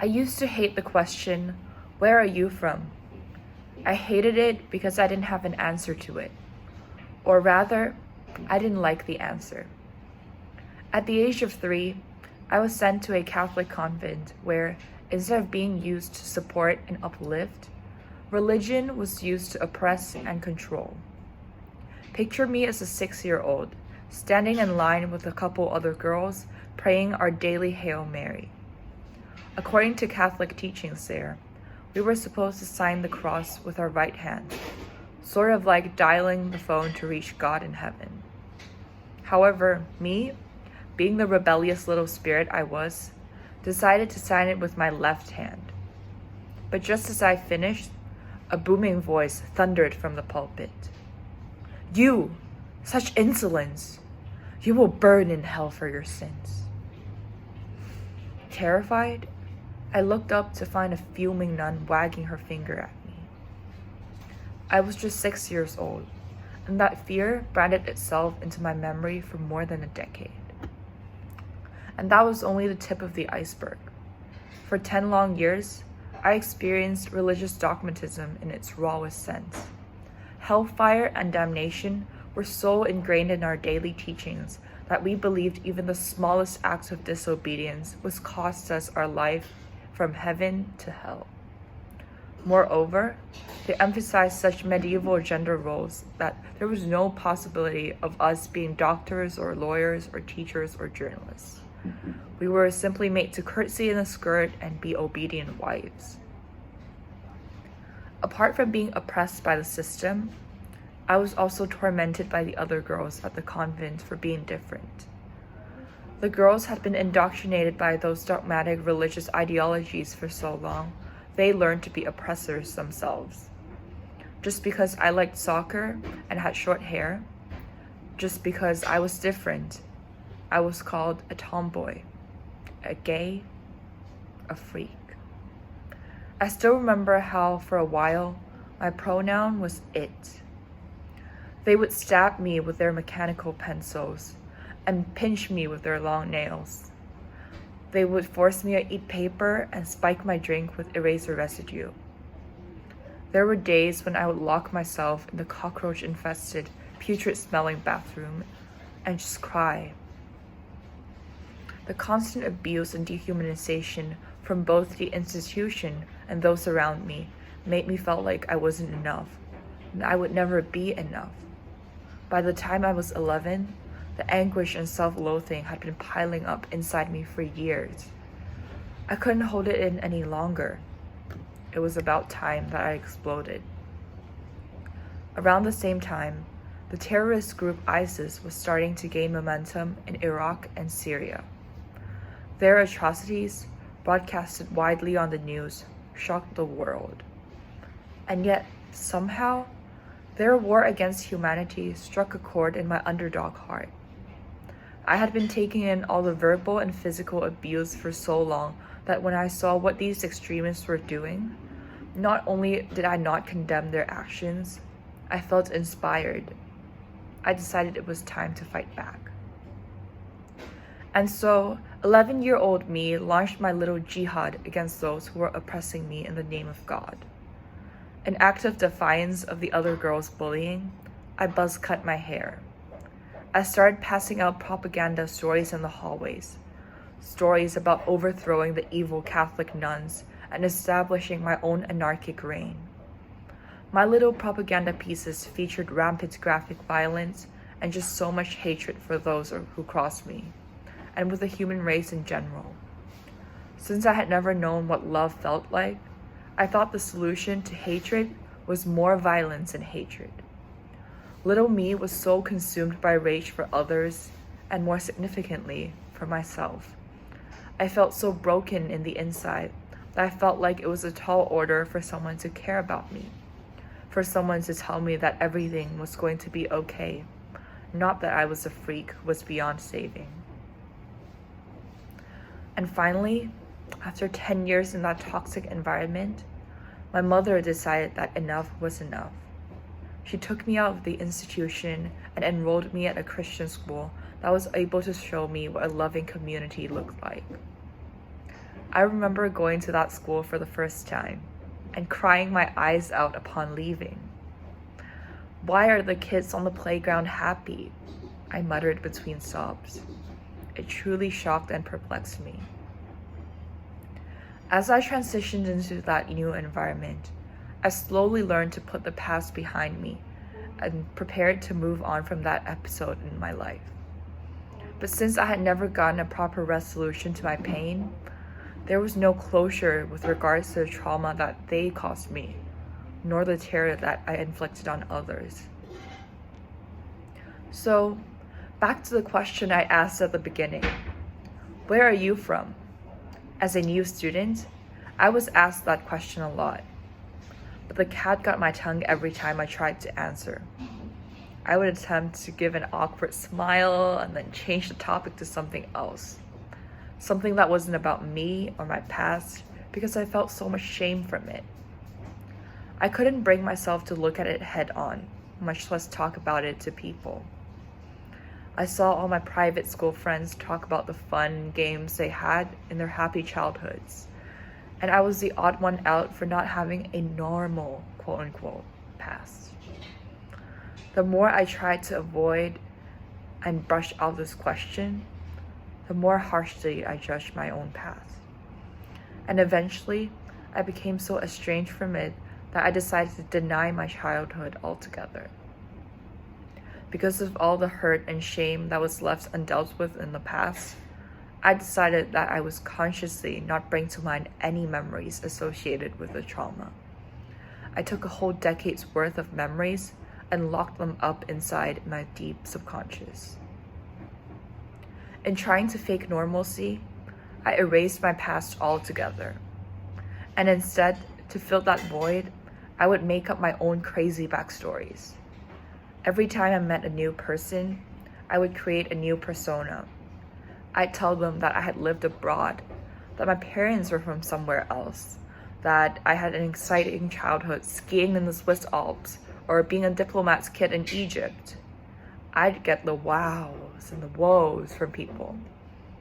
I used to hate the question, "Where are you from?" I hated it because I didn't have an answer to it. Or rather, I didn't like the answer. At the age of 3, I was sent to a Catholic convent where, instead of being used to support and uplift, religion was used to oppress and control. Picture me as a 6-year-old, standing in line with a couple other girls, praying our daily Hail Mary. According to Catholic teachings there, we were supposed to sign the cross with our right hand, sort of like dialing the phone to reach God in heaven. However, me, being the rebellious little spirit I was, decided to sign it with my left hand. But just as I finished, a booming voice thundered from the pulpit. "You, such insolence! You will burn in hell for your sins." Terrified, I looked up to find a fuming nun wagging her finger at me. I was just 6 years old, and that fear branded itself into my memory for more than a decade. And that was only the tip of the iceberg. For 10 long years, I experienced religious dogmatism in its rawest sense. Hellfire and damnation were so ingrained in our daily teachings that we believed even the smallest acts of disobedience would cost us our life from heaven to hell. Moreover, they emphasized such medieval gender roles that there was no possibility of us being doctors or lawyers or teachers or journalists. We were simply made to curtsy in a skirt and be obedient wives. Apart from being oppressed by the system, I was also tormented by the other girls at the convent for being different. The girls had been indoctrinated by those dogmatic religious ideologies for so long, they learned to be oppressors themselves. Just because I liked soccer and had short hair, just because I was different, I was called a tomboy, a gay, a freak. I still remember how, for a while, my pronoun was it. They would stab me with their mechanical pencils and pinch me with their long nails. They would force me to eat paper and spike my drink with eraser residue. There were days when I would lock myself in the cockroach-infested, putrid-smelling bathroom and just cry. The constant abuse and dehumanization from both the institution and those around me made me feel like I wasn't enough, and I would never be enough. By the time I was 11, the anguish and self-loathing had been piling up inside me for years. I couldn't hold it in any longer. It was about time that I exploded. Around the same time, the terrorist group ISIS was starting to gain momentum in Iraq and Syria. Their atrocities, broadcasted widely on the news, shocked the world. And yet, somehow, their war against humanity struck a chord in my underdog heart. I had been taking in all the verbal and physical abuse for so long that when I saw what these extremists were doing, not only did I not condemn their actions, I felt inspired. I decided it was time to fight back. And so, 11-year-old me launched my little jihad against those who were oppressing me in the name of God. In act of defiance of the other girls' bullying, I buzz cut my hair. I started passing out propaganda stories in the hallways, stories about overthrowing the evil Catholic nuns and establishing my own anarchic reign. My little propaganda pieces featured rampant graphic violence and just so much hatred for those who crossed me, and with the human race in general. Since I had never known what love felt like, I thought the solution to hatred was more violence and hatred. Little me was so consumed by rage for others, and more significantly, for myself. I felt so broken in the inside that I felt like it was a tall order for someone to care about me, for someone to tell me that everything was going to be okay, not that I was a freak who was beyond saving. And finally, after 10 years in that toxic environment, my mother decided that enough was enough. She took me out of the institution and enrolled me at a Christian school that was able to show me what a loving community looked like. I remember going to that school for the first time and crying my eyes out upon leaving. "Why are the kids on the playground happy?" I muttered between sobs. It truly shocked and perplexed me. As I transitioned into that new environment, I slowly learned to put the past behind me and prepared to move on from that episode in my life. But since I had never gotten a proper resolution to my pain, there was no closure with regards to the trauma that they caused me, nor the terror that I inflicted on others. So, back to the question I asked at the beginning. Where are you from? As a new student, I was asked that question a lot, but the cat got my tongue every time I tried to answer. I would attempt to give an awkward smile and then change the topic to something else. Something that wasn't about me or my past, because I felt so much shame from it. I couldn't bring myself to look at it head on, much less talk about it to people. I saw all my private school friends talk about the fun games they had in their happy childhoods, and I was the odd one out for not having a normal, quote-unquote, past. The more I tried to avoid and brush out this question, the more harshly I judged my own past. And eventually, I became so estranged from it that I decided to deny my childhood altogether. Because of all the hurt and shame that was left undealt with in the past, I decided that I was consciously not bring to mind any memories associated with the trauma. I took a whole decade's worth of memories and locked them up inside my deep subconscious. In trying to fake normalcy, I erased my past altogether. And instead, to fill that void, I would make up my own crazy backstories. Every time I met a new person, I would create a new persona. I'd tell them that I had lived abroad, that my parents were from somewhere else, that I had an exciting childhood skiing in the Swiss Alps or being a diplomat's kid in Egypt. I'd get the wows and the woes from people,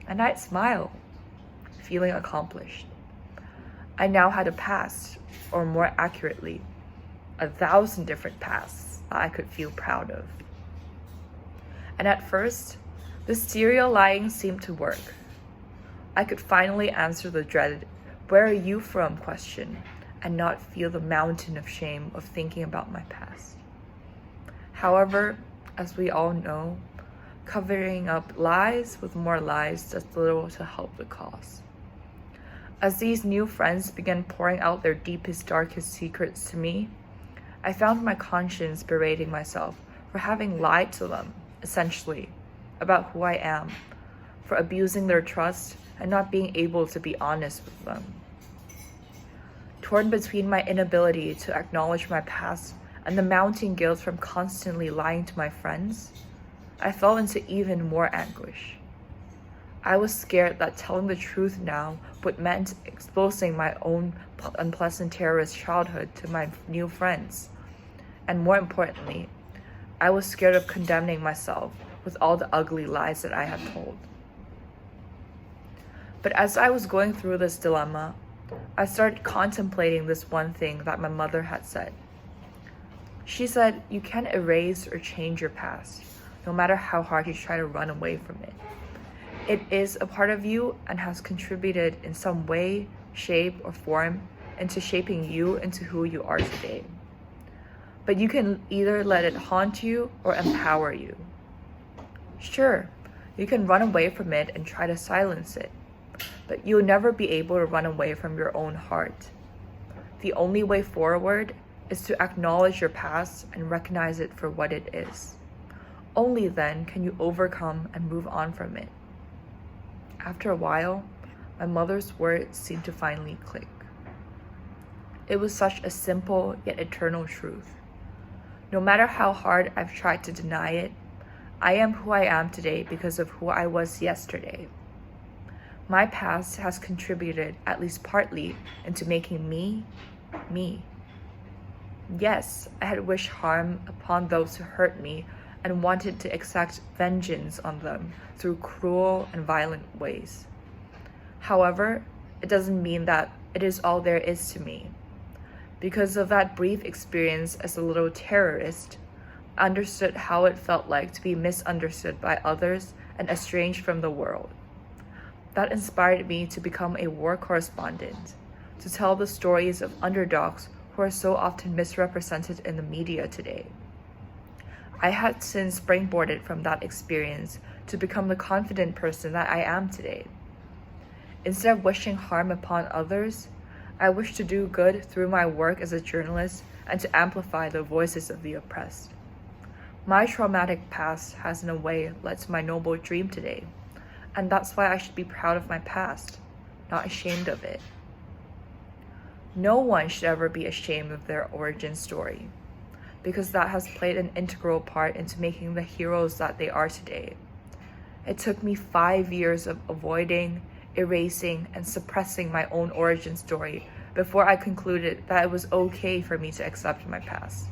and I'd smile, feeling accomplished. I now had a past, or more accurately, 1,000 different pasts that I could feel proud of. And at first, this serial lying seemed to work. I could finally answer the dreaded, "Where are you from?" question and not feel the mountain of shame of thinking about my past. However, as we all know, covering up lies with more lies does little to help the cause. As these new friends began pouring out their deepest, darkest secrets to me, I found my conscience berating myself for having lied to them, essentially, about who I am, for abusing their trust and not being able to be honest with them. Torn between my inability to acknowledge my past and the mounting guilt from constantly lying to my friends, I fell into even more anguish. I was scared that telling the truth now would meant exposing my own unpleasant terrorist childhood to my new friends. And more importantly, I was scared of condemning myself with all the ugly lies that I had told. But as I was going through this dilemma, I started contemplating this one thing that my mother had said. She said, "You can't erase or change your past, no matter how hard you try to run away from it. It is a part of you and has contributed in some way, shape, or form into shaping you into who you are today. But you can either let it haunt you or empower you. Sure, you can run away from it and try to silence it, but you'll never be able to run away from your own heart. The only way forward is to acknowledge your past and recognize it for what it is. Only then can you overcome and move on from it." After a while, my mother's words seemed to finally click. It was such a simple yet eternal truth. No matter how hard I've tried to deny it, I am who I am today because of who I was yesterday. My past has contributed, at least partly, into making me, me. Yes, I had wished harm upon those who hurt me and wanted to exact vengeance on them through cruel and violent ways. However, it doesn't mean that it is all there is to me. Because of that brief experience as a little terrorist, I understood how it felt like to be misunderstood by others and estranged from the world. That inspired me to become a war correspondent, to tell the stories of underdogs who are so often misrepresented in the media today. I had since springboarded from that experience to become the confident person that I am today. Instead of wishing harm upon others, I wish to do good through my work as a journalist and to amplify the voices of the oppressed. My traumatic past has in a way led to my noble dream today, and that's why I should be proud of my past, not ashamed of it. No one should ever be ashamed of their origin story, because that has played an integral part into making the heroes that they are today. It took me 5 years of avoiding, erasing, and suppressing my own origin story before I concluded that it was okay for me to accept my past.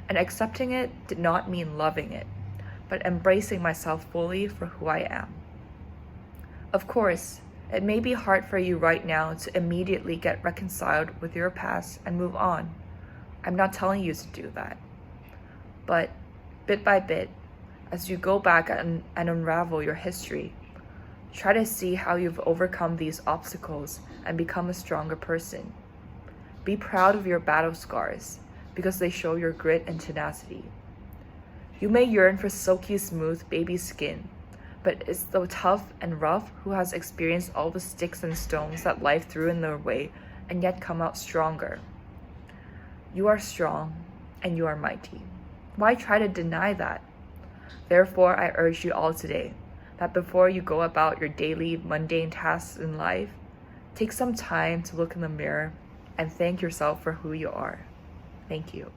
And accepting it did not mean loving it, but embracing myself fully for who I am. Of course, it may be hard for you right now to immediately get reconciled with your past and move on. I'm not telling you to do that. But bit by bit, as you go back and unravel your history, try to see how you've overcome these obstacles and become a stronger person. Be proud of your battle scars because they show your grit and tenacity. You may yearn for silky smooth baby skin, but it's the tough and rough who has experienced all the sticks and stones that life threw in their way and yet come out stronger. You are strong and you are mighty. Why try to deny that? Therefore, I urge you all today that before you go about your daily mundane tasks in life, take some time to look in the mirror and thank yourself for who you are. Thank you.